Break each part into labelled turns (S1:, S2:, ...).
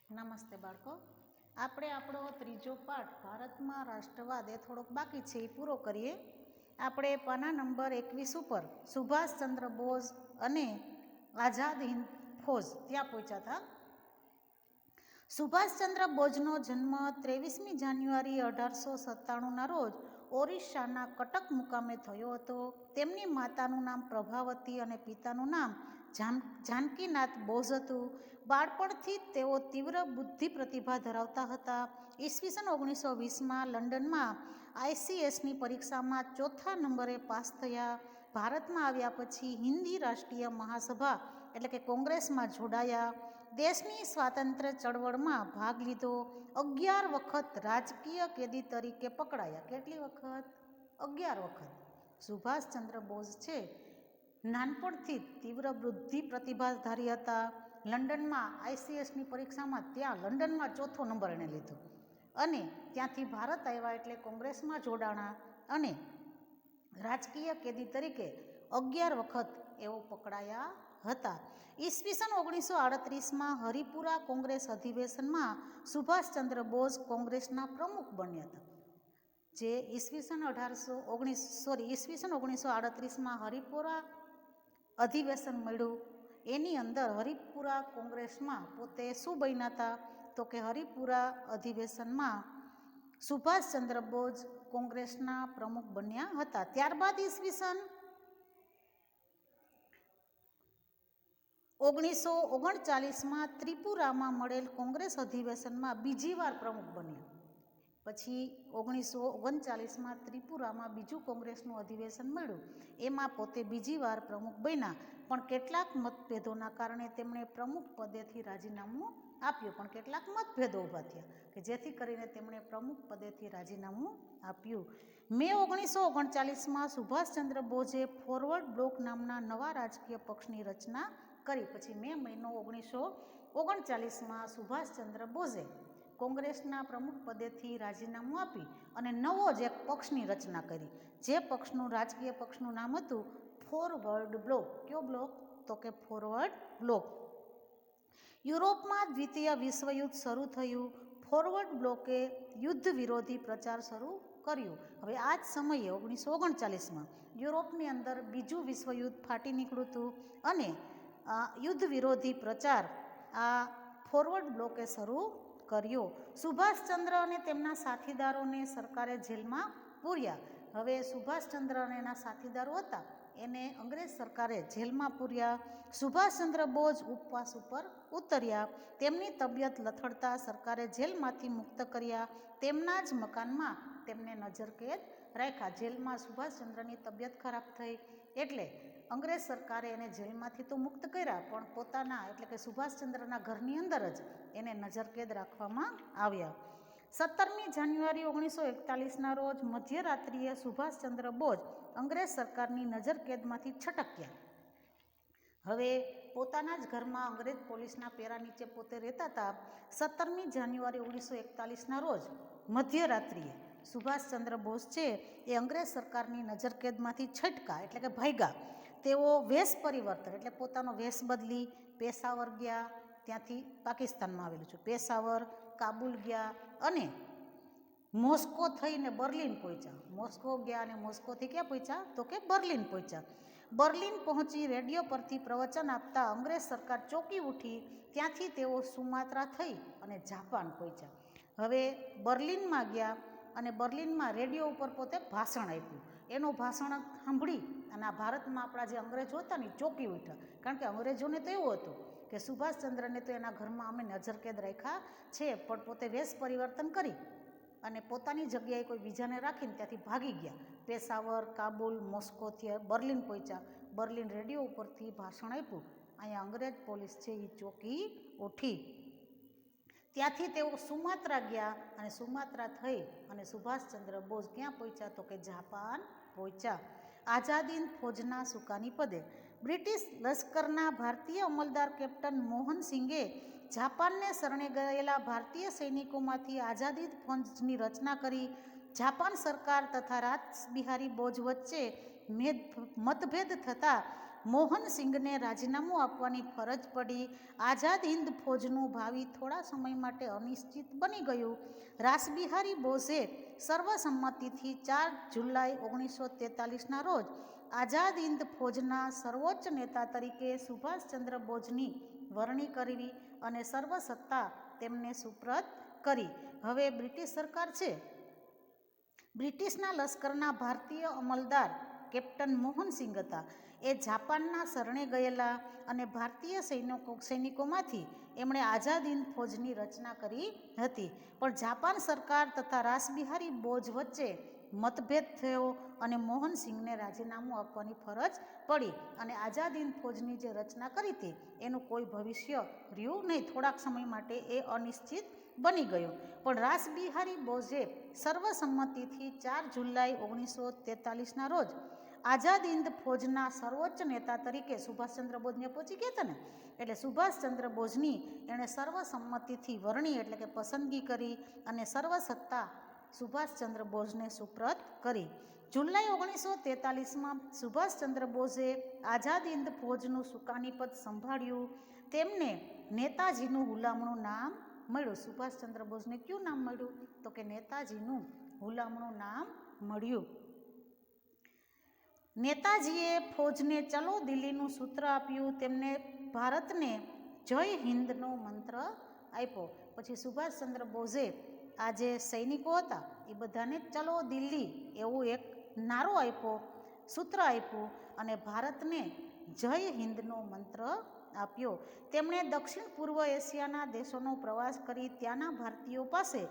S1: નમસ્તે બાળકો, આપણે આપણો ત્રીજો પાઠ ભારતમાં રાષ્ટ્રવાદ એ થોડોક બાકી છે એ પૂરો કરીએ. આપણે પાના નંબર 21 ઉપર સુભાષચંદ્ર બોઝ અને આઝાદ હિંદ ફૌજ ત્યાં પહોંચ્યા હતા. સુભાષચંદ્ર બોઝનો જન્મ 23મી જાન્યુઆરી 1897ના રોજ ઓરિસ્સાના કટક મુકામે થયો હતો. તેમની માતાનું નામ પ્રભાવતી અને પિતાનું નામ જાનકીનાથ બોઝ હતું. બાળપણથી જ તેઓ તીવ્ર બુદ્ધિ પ્રતિભા ધરાવતા હતા. ઈસવીસન 1920માં લંડનમાં ICSની પરીક્ષામાં ચોથા નંબરે પાસ થયા. ભારતમાં આવ્યા પછી હિન્દી રાષ્ટ્રીય મહાસભા એટલે કે કોંગ્રેસમાં જોડાયા. દેશની સ્વાતંત્ર્ય ચળવળમાં ભાગ લીધો. 11 વખત રાજકીય કેદી તરીકે પકડાયા. કેટલી વખત? 11 વખત. સુભાષચંદ્ર બોઝ છે નાનપણથી તીવ્ર બુદ્ધિ પ્રતિભાધારી હતા. લંડનમાં ICSની પરીક્ષામાં ત્યાં લંડનમાં ચોથો નંબર એણે લીધો અને ત્યાંથી ભારત આવ્યા એટલે કોંગ્રેસમાં જોડાણા અને રાજકીય કેદી તરીકે 11 વખત એઓ પકડાયા હતા. ઈસવીસન 1938માં હરિપુરા કોંગ્રેસ અધિવેશનમાં સુભાષચંદ્ર બોઝ કોંગ્રેસના પ્રમુખ બન્યા હતા. જે ઈસવીસન 1938માં હરિપુરા અધિવેશન મળ્યું એની અંદર હરિપુરા કોંગ્રેસમાં પોતે શું બન્યા હતા તો કે હરિપુરા અધિવેશનમાં સુભાષચંદ્ર બોઝ કોંગ્રેસના પ્રમુખ બન્યા હતા. ત્યારબાદ ઈસવીસન 1939માં ત્રિપુરામાં મળેલ કોંગ્રેસ અધિવેશનમાં બીજી વાર પ્રમુખ બન્યા. પછી 1939માં ત્રિપુરામાં બીજું કોંગ્રેસનું અધિવેશન મળ્યું, એમાં પોતે બીજી વાર પ્રમુખ બન્યા. પણ કેટલાક મતભેદોના કારણે તેમણે પ્રમુખ પદેથી રાજીનામું આપ્યું. પણ કેટલાક મતભેદો ઊભા થયા કે જેથી કરીને તેમણે પ્રમુખ પદેથી રાજીનામું આપ્યું. મે 1939માં સુભાષચંદ્ર બોઝે ફોરવર્ડ બ્લોક નામના નવા રાજકીય પક્ષની રચના કરી. પછી મે મહિનો 1939માં સુભાષચંદ્ર બોઝે કોંગ્રેસના પ્રમુખ પદેથી રાજીનામું આપી અને નવો જ એક પક્ષની રચના કરી. જે પક્ષનું રાજકીય પક્ષનું નામ હતું ફોરવર્ડ બ્લોક. કયો બ્લોક? તો કે ફોરવર્ડ બ્લોક. યુરોપમાં દ્વિતીય વિશ્વયુદ્ધ શરૂ થયું. ફોરવર્ડ બ્લોકે યુદ્ધ વિરોધી પ્રચાર શરૂ કર્યું. હવે આ જ સમયે 1939માં યુરોપની અંદર બીજું વિશ્વયુદ્ધ ફાટી નીકળ્યું હતું અને યુદ્ધ વિરોધી પ્રચાર આ ફોરવર્ડ બ્લોકે શરૂ કર્યો. સુભાષચંદ્ર અને તેમના સાથીદારોને સરકારે જેલમાં પૂર્યા. હવે સુભાષચંદ્ર અને એના સાથીદારો હતા એને અંગ્રેજ સરકારે જેલમાં પૂર્યા. સુભાષચંદ્ર બોઝ ઉપવાસ ઉપર ઉતર્યા. તેમની તબિયત લથડતા સરકારે જેલમાંથી મુક્ત કર્યા. તેમના જ મકાનમાં તેમને નજરકેદ રાખ્યા. જેલમાં સુભાષચંદ્રની તબિયત ખરાબ થઈ એટલે અંગ્રેજ સરકારે એને જેલમાંથી તો મુક્ત કર્યા પણ પોતાના એટલે કે સુભાષચંદ્રના ઘરની અંદર જ એને નજરકેદ રાખવામાં આવ્યા. 17મી જાન્યુઆરી 1941ના રોજ મધ્યરાત્રિએ સુભાષચંદ્ર બોઝ અંગ્રેજ સરકારની નજરકેદમાંથી છટક્યા. હવે પોતાના જ ઘરમાં અંગ્રેજ પોલીસના પેરા નીચે પોતે રહેતા હતા. 17મી જાન્યુઆરી 1941ના રોજ મધ્યરાત્રિએ સુભાષચંદ્ર બોઝ છે એ અંગ્રેજ સરકારની નજરકેદમાંથી છટકા એટલે કે ભાગ્યા. તેઓ વેશ પરિવર્તન એટલે પોતાનો વેશ બદલી પેશાવર ગયા. ત્યાંથી પાકિસ્તાનમાં આવેલું છે પેશાવર, કાબુલ ગયા અને મોસ્કો થઈને બર્લિન પહોંચ્યા. મોસ્કો ગયા અને મોસ્કોથી ક્યાં પહોંચ્યા તો કે બર્લિન પહોંચ્યા. બર્લિન પહોંચી રેડિયો પરથી પ્રવચન આપતા અંગ્રેજ સરકાર ચોંકી ઉઠી. ત્યાંથી તેઓ સુમાત્રા થઈ અને જાપાન પહોંચ્યા. હવે બર્લિનમાં ગયા અને બર્લિનમાં રેડિયો ઉપર પોતે ભાષણ આપ્યું. એનું ભાષણ સાંભળી અને આ ભારતમાં આપણા જે અંગ્રેજો હતા ને ચોંકી ઉઠ્યા. કારણ કે અંગ્રેજોને તો એવું હતું કે સુભાષચંદ્રને તો એના ઘરમાં અમે નજરકેદ રાખ્યા છે પણ પોતે વેશ પરિવર્તન કરી અને પોતાની જગ્યાએ કોઈ બીજાને રાખીને ત્યાંથી ભાગી ગયા. પેશાવર, કાબુલ, મોસ્કોથી બર્લિન પહોંચ્યા. બર્લિન રેડિયો ઉપરથી ભાષણ આપ્યું. અહીંયા અંગ્રેજ પોલીસ છે એ ચોંકી ઉઠી. ત્યાંથી તેઓ સુમાત્રા ગયા અને સુમાત્રા થઈ અને સુભાષચંદ્ર બોઝ ક્યાં પહોંચ્યા તો કે જાપાન પહોંચ્યા. આઝાદ ફૌજના સુકાની પદે બ્રિટિશ લશ્કરના ભારતીય અમલદાર કેપ્ટન મોહન સિંઘે જાપાનને શરણે ગયેલા ભારતીય સૈનિકોમાંથી આઝાદ ફૌજની રચના કરી. જાપાન સરકાર તથા રાસ બિહારી બોઝ વચ્ચે મતભેદ થતાં મોહન સિંઘને રાજીનામું આપવાની ફરજ પડી. આઝાદ હિન્દ ફૌજનું ભાવિ થોડા સમય માટે અનિશ્ચિત બની ગયું. રાસબિહારી બોઝે સર્વસંમતિથી 4 જુલાઈ 1943ના રોજ આઝાદ હિન્દ ફૌજના સર્વોચ્ચ નેતા તરીકે સુભાષચંદ્ર બોઝની વરણી કરવી અને સર્વસત્તા તેમને સુપ્રત કરી. હવે બ્રિટિશ સરકાર છે. બ્રિટિશના લશ્કરના ભારતીય અમલદાર કેપ્ટન મોહન સિંઘ હતા. એ જાપાનના શરણે ગયેલા અને ભારતીય સૈનિકોમાંથી એમણે આઝાદ હિન્દ ફૌજની રચના કરી હતી. પણ જાપાન સરકાર તથા રાસબિહારી બોઝ વચ્ચે મતભેદ થયો અને મોહન સિંઘને રાજીનામું આપવાની ફરજ પડી અને આઝાદ હિન્દ ફૌજની જે રચના કરી હતી એનું કોઈ ભવિષ્ય રહ્યું નહીં. થોડાક સમય માટે એ અનિશ્ચિત બની ગયું. પણ રાસબિહારી બોઝે સર્વસંમતિથી 4 જુલાઈ 1943ના રોજ આઝાદ હિન્દ ફૌજના સર્વોચ્ચ નેતા તરીકે સુભાષચંદ્ર બોઝને પહોંચી ગયા હતા ને, એટલે સુભાષચંદ્ર બોઝની એણે સર્વસંમતિથી વરણી એટલે કે પસંદગી કરી અને સર્વસત્તા સુભાષચંદ્ર બોઝને સુપ્રત કરી. જુલાઈ 1943માં સુભાષચંદ્ર બોઝે આઝાદ હિન્દ ફૌજનું સુકાનીપદ સંભાળ્યું. તેમને નેતાજીનું હુલામણું નામ મળ્યું. સુભાષચંદ્ર બોઝને કયું નામ મળ્યું? તો કે નેતાજીનું હુલામણું નામ મળ્યું. નેતાજીએ ફૌજને ચલો દિલ્હીનું સૂત્ર આપ્યું. તેમને ભારતને જય હિન્દનો મંત્ર આપ્યો. પછી સુભાષચંદ્ર બોઝે આ જે સૈનિકો હતા એ બધાને ચલો દિલ્હી એવું એક નારો આપ્યો, સૂત્ર આપ્યું અને ભારતને જય હિન્દનો મંત્ર આપ્યો. તેમણે દક્ષિણ પૂર્વ એશિયાના દેશોનો પ્રવાસ કરી ત્યાંના ભારતીયો પાસે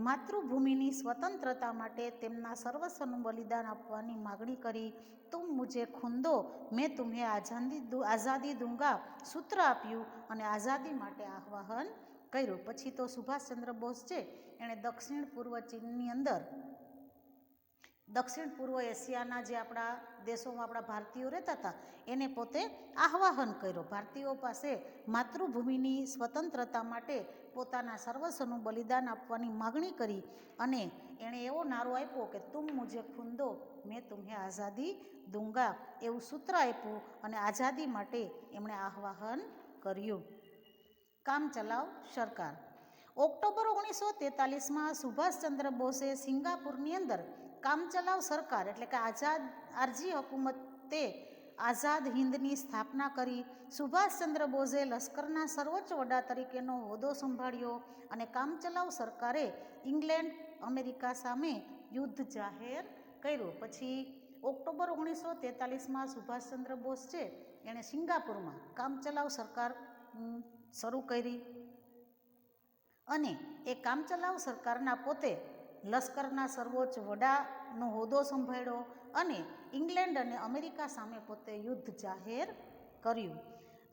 S1: માતૃભૂમિની સ્વતંત્રતા માટે તેમના સર્વસ્વનું બલિદાન આપવાની માગણી કરી. તુમ મુझे ખૂન દો મેં તુમ્હે આઝાદી દૂંગા સૂત્ર આપ્યું અને આઝાદી માટે આહ્વાન કર્યું. પછી તો સુભાષચંદ્ર બોઝ છે એણે દક્ષિણ પૂર્વ ચીનની અંદર દક્ષિણ પૂર્વ એશિયાના જે આપણા દેશોમાં આપણા ભારતીયો રહેતા હતા એને પોતે આહ્વાન કર્યો. ભારતીયો પાસે માતૃભૂમિની સ્વતંત્રતા માટે પોતાના સર્વસ્વનું બલિદાન આપવાની માગણી કરી અને એણે એવો નારો આપ્યો કે તુમ મુझे ખૂન દો મેં તુમ્હે આઝાદી દૂંગા એવું સૂત્ર આપ્યું અને આઝાદી માટે એમણે આહ્વાન કર્યું. કામચલાઉ સરકાર. ઓક્ટોબર 1943માં સુભાષચંદ્ર બોઝે સિંગાપુરની અંદર કામચલાઉ સરકાર એટલે કે આરજી હકુમતે આઝાદ હિન્દની સ્થાપના કરી. સુભાષચંદ્ર બોઝે લશ્કરના સર્વોચ્ચ વડા તરીકેનો હોદ્દો સંભાળ્યો અને કામચલાઉ સરકારે ઇંગ્લેન્ડ, અમેરિકા સામે યુદ્ધ જાહેર કર્યું. પછી ઓક્ટોબર 1943માં સુભાષચંદ્ર બોઝ છે એણે સિંગાપુરમાં કામચલાઉ સરકાર શરૂ કરી અને એ કામચલાઉ સરકારના પોતે લશ્કરના સર્વોચ્ચ વડાનો હોદ્દો સંભાળ્યો અને ઇંગ્લેન્ડ અને અમેરિકા સામે પોતે યુદ્ધ જાહેર કર્યું.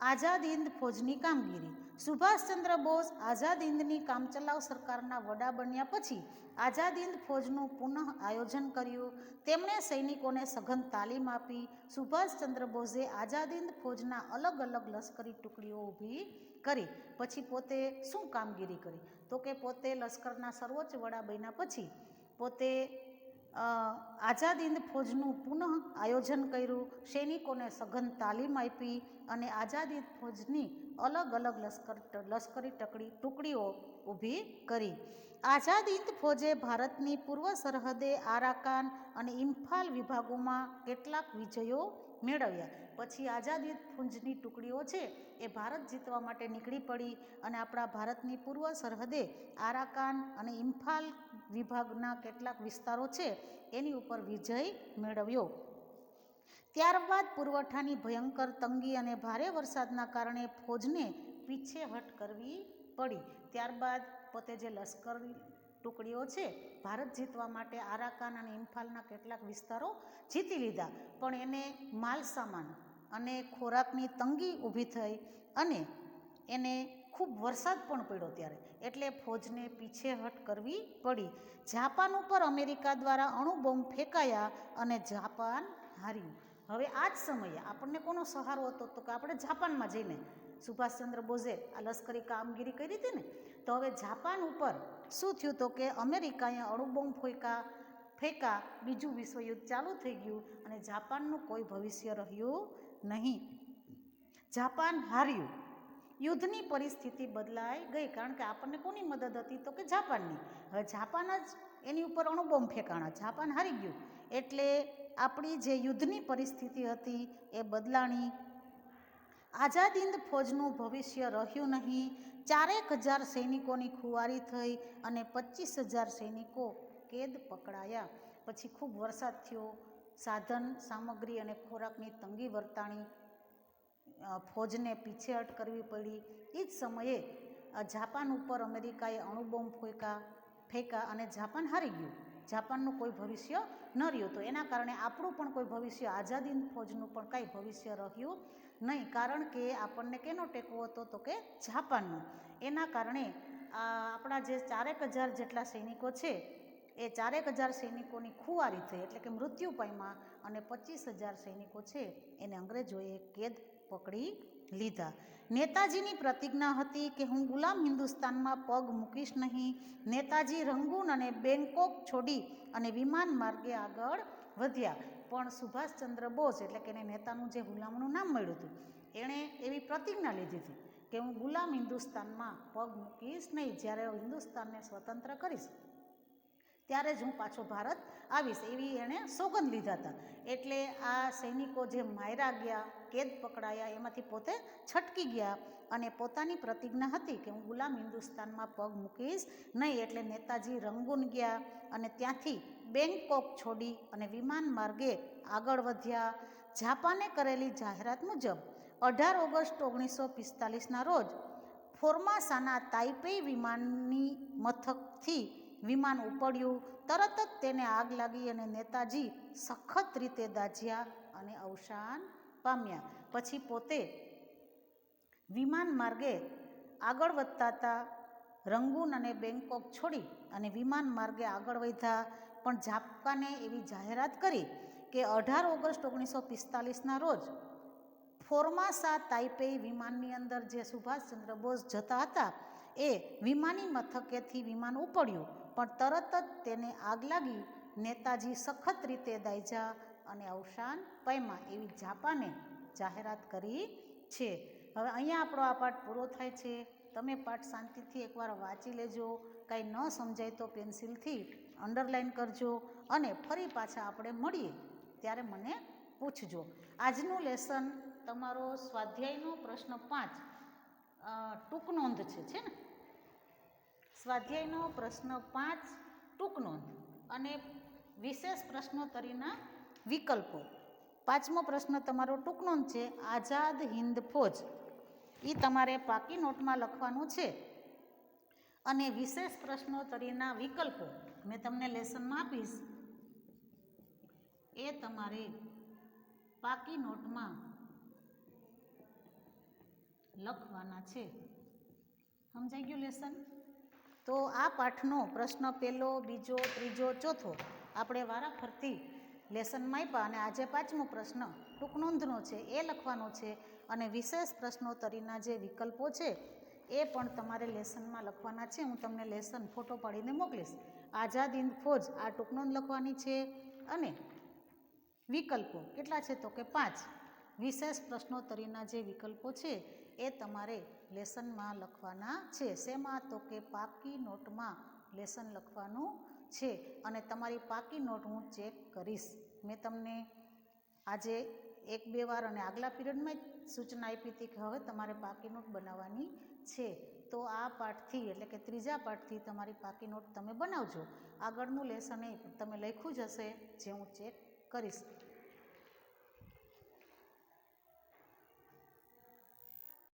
S1: આઝાદ હિન્દ ફૌજની કામગીરી. સુભાષચંદ્ર બોઝ આઝાદ હિન્દની કામચલાઉ સરકારના વડા બન્યા પછી આઝાદ હિન્દ ફૌજનું પુનઃ આયોજન કર્યું. તેમણે સૈનિકોને સઘન તાલીમ આપી. સુભાષચંદ્ર બોઝે આઝાદ હિન્દ ફૌજના અલગ અલગ લશ્કરી ટુકડીઓ ઊભી કરી. પછી પોતે શું કામગીરી કરી? તો કે પોતે લશ્કરના સર્વોચ્ચ વડા બન્યા પછી પોતે આઝાદ હિન્દ ફૌજનું પુનઃ આયોજન કર્યું. સૈનિકોને સઘન તાલીમ આપી અને આઝાદ હિન્દ ફૌજની અલગ અલગ લશ્કરી ટુકડીઓ ઊભી કરી. આઝાદ હિન્દ ફૌજે ભારતની પૂર્વ સરહદે આરાકાન અને ઇમ્ફાલ વિભાગોમાં કેટલાક વિજયો મેળવ્યા. પછી આઝાદ હિન્દ ફૌજની ટુકડીઓ છે એ ભારત જીતવા માટે નીકળી પડી અને આપણા ભારતની પૂર્વ સરહદે આરાકાન અને ઇમ્ફાલ વિભાગના કેટલાક વિસ્તારો છે એની ઉપર વિજય મેળવ્યો. ત્યારબાદ પુરવઠાની ભયંકર તંગી અને ભારે વરસાદના કારણે ફૌજને પીછેહટ કરવી પડી. ત્યારબાદ પોતે જે લશ્કરી ટુકડીઓ છે ભારત જીતવા માટે આરાકાન અને ઇમ્ફાલના કેટલાક વિસ્તારો જીતી લીધા, પણ એને માલ સામાન અને ખોરાકની તંગી ઊભી થઈ અને એને ખૂબ વરસાદ પણ પડ્યો ત્યારે, એટલે ફૌજને પીછેહટ કરવી પડી. જાપાન ઉપર અમેરિકા દ્વારા અણુબોમ્બ ફેંકાયા અને જાપાન હાર્યું. હવે આ જ સમયે આપણને કોનો સહારો હતો? તો કે આપણે જાપાનમાં જઈને સુભાષચંદ્ર બોઝે આ લશ્કરી કામગીરી કરી હતી ને, તો હવે જાપાન ઉપર શું થયું? તો કે અમેરિકાએ અણુબોમ્બ ફેંકા, બીજું વિશ્વયુદ્ધ ચાલુ થઈ ગયું અને જાપાનનું કોઈ ભવિષ્ય રહ્યું નહીં. જાપાન હાર્યું. યુદ્ધની પરિસ્થિતિ બદલાઈ ગઈ, કારણ કે આપણને કોની મદદ હતી તો કે જાપાનની. હવે જાપાન જ એની ઉપર અણુબોમ્બ ફેંકાણા, જાપાન હારી ગયું એટલે આપણી જે યુદ્ધની પરિસ્થિતિ હતી એ બદલાણી. આઝાદ હિંદ ફૌજનું ભવિષ્ય રહ્યું નહીં. 4,000 સૈનિકોની ખુવારી થઈ અને 25,000 સૈનિકો કેદ પકડાયા. પછી ખૂબ વરસાદ થયો, સાધન સામગ્રી અને ખોરાકની તંગી વર્તાણી, ફૌજને પીછેહટ કરવી પડી. એ જ સમયે જાપાન ઉપર અમેરિકાએ અણુબોમ્બ ફેંકા અને જાપાન હારી ગયું. જાપાનનું કોઈ ભવિષ્ય ન રહ્યું. તો એના કારણે આપણું પણ કોઈ ભવિષ્ય, આઝાદ હિંદ ફૌજનું પણ કાંઈ ભવિષ્ય રહ્યું નહીં, કારણ કે આપણને કેનો ટેકો હતો તો કે જાપાનનો. એના કારણે આપણા જે 4,000 જેટલા સૈનિકો છે એ 4,000 સૈનિકોની ખુવારી થઈ, એટલે કે મૃત્યુ પામ્યા, અને 25,000 સૈનિકો છે એને અંગ્રેજોએ કેદ પકડી લીધા. નેતાજીની પ્રતિજ્ઞા હતી કે હું ગુલામ હિન્દુસ્તાનમાં પગ મૂકીશ નહીં. નેતાજી રંગૂન અને બેંકોક છોડી અને વિમાન માર્ગે આગળ વધ્યા. પણ સુભાષચંદ્ર બોઝ, એટલે કે એને નેતાનું જે ગુલામનું નામ મળ્યું હતું, એણે એવી પ્રતિજ્ઞા લીધી હતી કે હું ગુલામ હિન્દુસ્તાનમાં પગ મૂકીશ નહીં. જ્યારે હિન્દુસ્તાનને સ્વતંત્ર કરીશ ત્યારે જ હું પાછો ભારત આવીશ, એવી એણે સોગંદ લીધા હતા. એટલે આ સૈનિકો જે માર્યા ગયા, કેદ પકડાયા, એમાંથી પોતે છટકી ગયા અને પોતાની પ્રતિજ્ઞા હતી કે હું ગુલામ હિન્દુસ્તાનમાં પગ મૂકીશ નહીં. એટલે નેતાજી રંગૂન ગયા અને ત્યાંથી બેંકોક છોડી અને વિમાન માર્ગે આગળ વધ્યા. જાપાને કરેલી જાહેરાત મુજબ 18 ઓગસ્ટ 1945ના રોજ ફોર્માસાના તાઇપેઈ વિમાની મથકથી વિમાન ઉપડ્યું. તરત જ તેને આગ લાગી અને નેતાજી સખત રીતે દાઝ્યા અને અવસાન પામ્યા. પછી પોતે વિમાન માર્ગે આગળ વધતા હતા. રંગૂન અને બેંકોક છોડી અને વિમાન માર્ગે આગળ વધ્યા. પણ જાપાને એવી જાહેરાત કરી કે 18 ઓગસ્ટ 1945ના રોજ ફોર્માસા તાઇપેઈ વિમાનની અંદર જે સુભાષચંદ્ર બોઝ જતા હતા એ વિમાની મથકેથી વિમાન ઉપડ્યું, પણ તરત જ તેને આગ લાગી. નેતાજી સખત રીતે દાઝ્યા અને અવસાન પામ્યા, એવી જાપાને જાહેરાત કરી છે. હવે અહીંયા આપણો આ પાઠ પૂરો થાય છે. તમે પાઠ શાંતિથી એકવાર વાંચી લેજો. કાંઈ ન સમજાય તો પેન્સિલથી અંડરલાઇન કરજો અને ફરી પાછા આપણે મળીએ ત્યારે મને પૂછજો. આજનું લેસન તમારો સ્વાધ્યાયનો પ્રશ્ન 5 ટૂંક નોંધ છે ને? સ્વાધ્યાયનો પ્રશ્ન 5 ટૂંક નોંધ અને વિશેષ પ્રશ્નોત્તરીના વિકલ્પો. 5મો પ્રશ્ન તમારો ટૂંક નોંધ છે, આઝાદ હિંદ ફૌજ. એ તમારે પાકી નોટમાં લખવાનું છે. અને વિશેષ પ્રશ્નોત્તરીના વિકલ્પો મેં તમને લેસનમાં આપીશ, એ તમારે પાકી નોટમાં લખવાના છે. સમજાઈ ગયું લેસન? તો આ પાઠનો પ્રશ્ન 1, 2, 3, 4 આપણે વારાફરતી લેસનમાં આપ્યા અને આજે 5મો પ્રશ્ન ટૂંક નોંધનો છે એ લખવાનો છે. અને વિશેષ પ્રશ્નોત્તરીના જે વિકલ્પો છે એ પણ તમારે લેસનમાં લખવાના છે. હું તમને લેસન ફોટો પાડીને મોકલીશ. આઝાદ હિંદ ફૌજ આ ટૂંક નોંધ લખવાની છે અને વિકલ્પો કેટલા છે તો કે 5. વિશેષ પ્રશ્નોત્તરીના જે વિકલ્પો છે એ તમારે લેસનમાં લખવાના છે. શેમાં તો કે પાકી નોટમાં લેસન લખવાનું છે. અને તમારી પાકી નોટ હું ચેક કરીશ. મેં તમને આજે 1-2 વાર અને આગલા પીરિયડમાં જ સૂચના આપી હતી કે હવે તમારે પાકી નોટ બનાવવાની છે. તો આ પાઠથી એટલે કે 3જા પાઠથી તમારી પાકી નોટ તમે બનાવજો. આગળનું લેસન એ તમે લખ્યું જ હશે જે હું ચેક કરીશ.